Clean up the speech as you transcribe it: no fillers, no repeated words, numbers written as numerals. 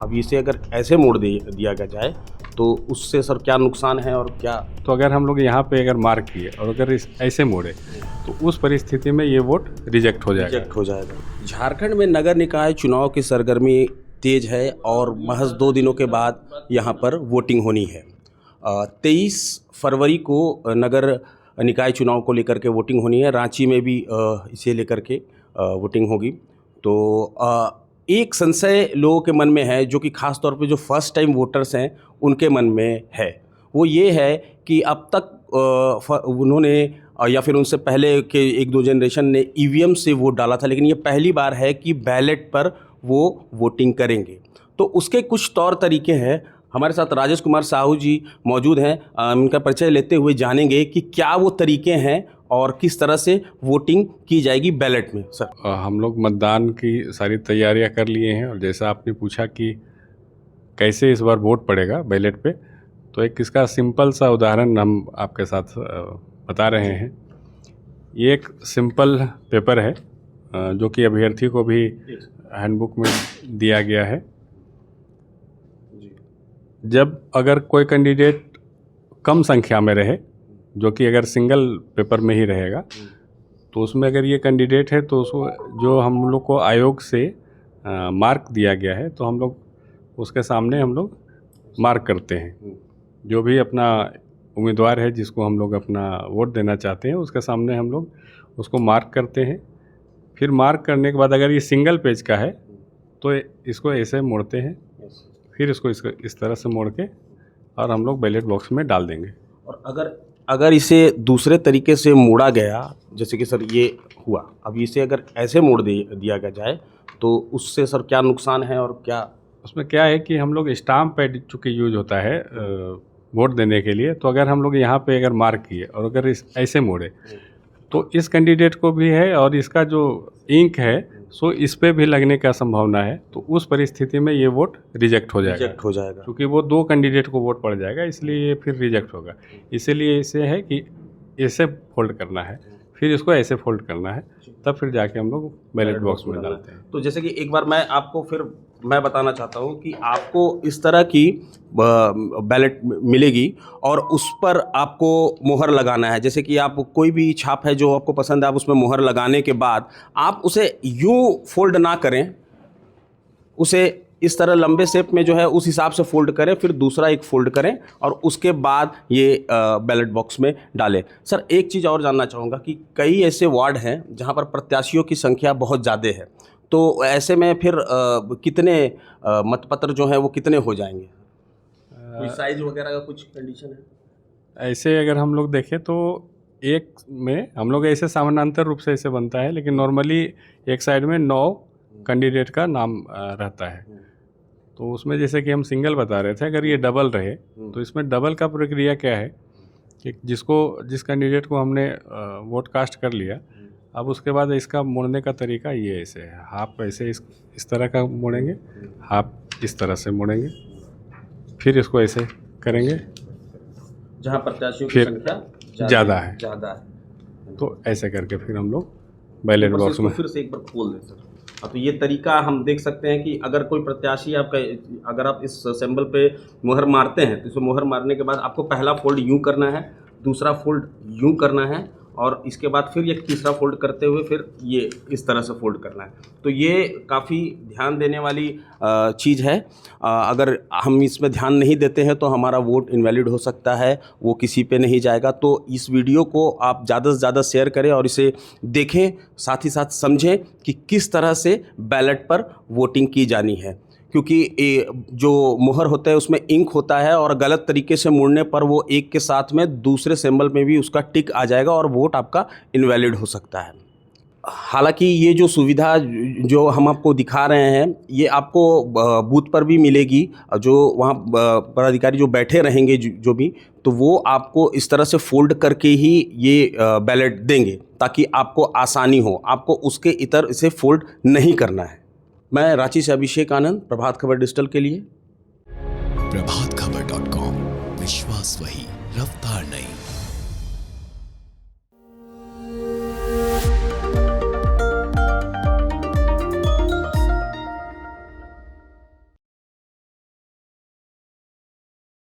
अब इसे अगर ऐसे मोड़ दिया जाए तो उससे सर क्या नुकसान है और क्या? तो अगर हम लोग यहाँ पे अगर मार्क किए और अगर ऐसे मोड़े तो उस परिस्थिति में ये वोट रिजेक्ट हो जाएगा। झारखंड में नगर निकाय चुनाव की सरगर्मी तेज है और महज 2 दिनों के बाद यहाँ पर वोटिंग होनी है। 23 फरवरी को नगर निकाय चुनाव को लेकर के वोटिंग होनी है। रांची में भी इसे लेकर के वोटिंग होगी। तो एक संशय लोगों के मन में है, जो कि खास तौर पे जो फर्स्ट टाइम वोटर्स हैं उनके मन में है, वो ये है कि अब तक उन्होंने या फिर उनसे पहले के 1-2 जनरेशन ने ईवीएम से वोट डाला था, लेकिन ये पहली बार है कि बैलेट पर वो वोटिंग करेंगे। तो उसके कुछ तौर तरीके हैं। हमारे साथ राजेश कुमार साहू जी मौजूद हैं। उनका परिचय लेते हुए जानेंगे कि क्या वो तरीके हैं और किस तरह से वोटिंग की जाएगी बैलेट में। सर, हम लोग मतदान की सारी तैयारियां कर लिए हैं और जैसा आपने पूछा कि कैसे इस बार वोट पड़ेगा बैलेट पे, तो एक इसका सिंपल सा उदाहरण हम आपके साथ बता रहे हैं। ये एक सिंपल पेपर है जो कि अभ्यर्थी को भी हैंडबुक में दिया गया है। जब अगर कोई कैंडिडेट कम संख्या में रहे, जो कि अगर सिंगल पेपर में ही रहेगा, तो उसमें अगर ये कैंडिडेट है तो उसको जो हम लोग को आयोग से मार्क दिया गया है, तो हम लोग उसके सामने हम लोग मार्क करते हैं। जो भी अपना उम्मीदवार है जिसको हम लोग अपना वोट देना चाहते हैं, उसके सामने हम लोग उसको मार्क करते हैं। फिर मार्क करने के बाद अगर ये सिंगल पेज का है तो इसको ऐसे मोड़ते हैं, फिर इसको इस तरह से मोड़ के और हम लोग बैलेट बॉक्स में डाल देंगे। और अगर इसे दूसरे तरीके से मोड़ा गया, जैसे कि सर ये हुआ, अब इसे अगर ऐसे मोड़ दिया जाए तो उससे सर क्या नुकसान है और क्या? उसमें क्या है कि हम लोग स्टाम्प पैड चूँकि यूज होता है वोट देने के लिए, तो अगर हम लोग यहाँ पे अगर मार्क किए और अगर ऐसे मोड़े तो इस कैंडिडेट को भी है और इसका जो इंक है सो इस पे भी लगने का संभावना है। तो उस परिस्थिति में ये वोट रिजेक्ट हो जाएगा क्योंकि वो 2 कैंडिडेट को वोट पड़ जाएगा, इसलिए ये फिर रिजेक्ट होगा। इसीलिए इसे है कि ऐसे फोल्ड करना है, फिर इसको ऐसे फोल्ड करना है, तब फिर जाके हम लोग बैलेट बॉक्स में डालते हैं। तो जैसे कि एक बार मैं बताना चाहता हूँ कि आपको इस तरह की बैलेट मिलेगी और उस पर आपको मोहर लगाना है। जैसे कि आप कोई भी छाप है जो आपको पसंद है, आप उसमें मोहर लगाने के बाद आप उसे यूं फोल्ड ना करें, उसे इस तरह लंबे शेप में जो है उस हिसाब से फोल्ड करें, फिर दूसरा एक फोल्ड करें और उसके बाद ये बैलेट बॉक्स में डालें। सर, एक चीज़ और जानना चाहूँगा कि कई ऐसे वार्ड हैं जहाँ पर प्रत्याशियों की संख्या बहुत ज़्यादा है, तो ऐसे में फिर कितने मतपत्र जो हैं वो कितने हो जाएंगे? कोई साइज वगैरह का कुछ कंडीशन है? ऐसे अगर हम लोग देखें तो एक में हम लोग ऐसे समानांतर रूप से ऐसे बनता है, लेकिन नॉर्मली एक साइड में 9 कैंडिडेट का नाम रहता है। तो उसमें जैसे कि हम सिंगल बता रहे थे, अगर ये डबल रहे तो इसमें डबल का प्रक्रिया क्या है कि जिस कैंडिडेट को हमने वोट कास्ट कर लिया, अब उसके बाद इसका मोड़ने का तरीका ये ऐसे है। हाफ ऐसे इस तरह का मोड़ेंगे, हाफ इस तरह से मोड़ेंगे, फिर इसको ऐसे करेंगे जहाँ प्रत्याशियों की संख्या ज़्यादा है, तो ऐसे करके फिर हम लोग बैलेट बॉक्स में फिर से एक बार खोल दें सर। तो ये तरीका हम देख सकते हैं कि अगर कोई प्रत्याशी अगर आप इस सिंबल पे मोहर मारते हैं तो इसे मोहर मारने के बाद आपको पहला फोल्ड यूं करना है, दूसरा फोल्ड यूं करना है और इसके बाद फिर ये तीसरा फोल्ड करते हुए फिर ये इस तरह से फोल्ड करना है। तो ये काफ़ी ध्यान देने वाली चीज़ है। अगर हम इसमें ध्यान नहीं देते हैं तो हमारा वोट इनवैलिड हो सकता है, वो किसी पे नहीं जाएगा। तो इस वीडियो को आप ज़्यादा से ज़्यादा शेयर करें और इसे देखें, साथ ही साथ समझें कि किस तरह से बैलेट पर वोटिंग की जानी है, क्योंकि जो मोहर होता है उसमें इंक होता है और गलत तरीके से मुड़ने पर वो एक के साथ में दूसरे सिंबल में भी उसका टिक आ जाएगा और वोट आपका इनवैलिड हो सकता है। हालांकि ये जो सुविधा जो हम आपको दिखा रहे हैं ये आपको बूथ पर भी मिलेगी, जो वहाँ पदाधिकारी जो बैठे रहेंगे जो भी, तो वो आपको इस तरह से फोल्ड करके ही ये बैलेट देंगे ताकि आपको आसानी हो, आपको उसके इतर इसे फोल्ड नहीं करना है। मैं रांची से अभिषेक आनंद, प्रभात खबर डिजिटल के लिए। प्रभातखबर.com, विश्वास वही, रफ्तार नहीं।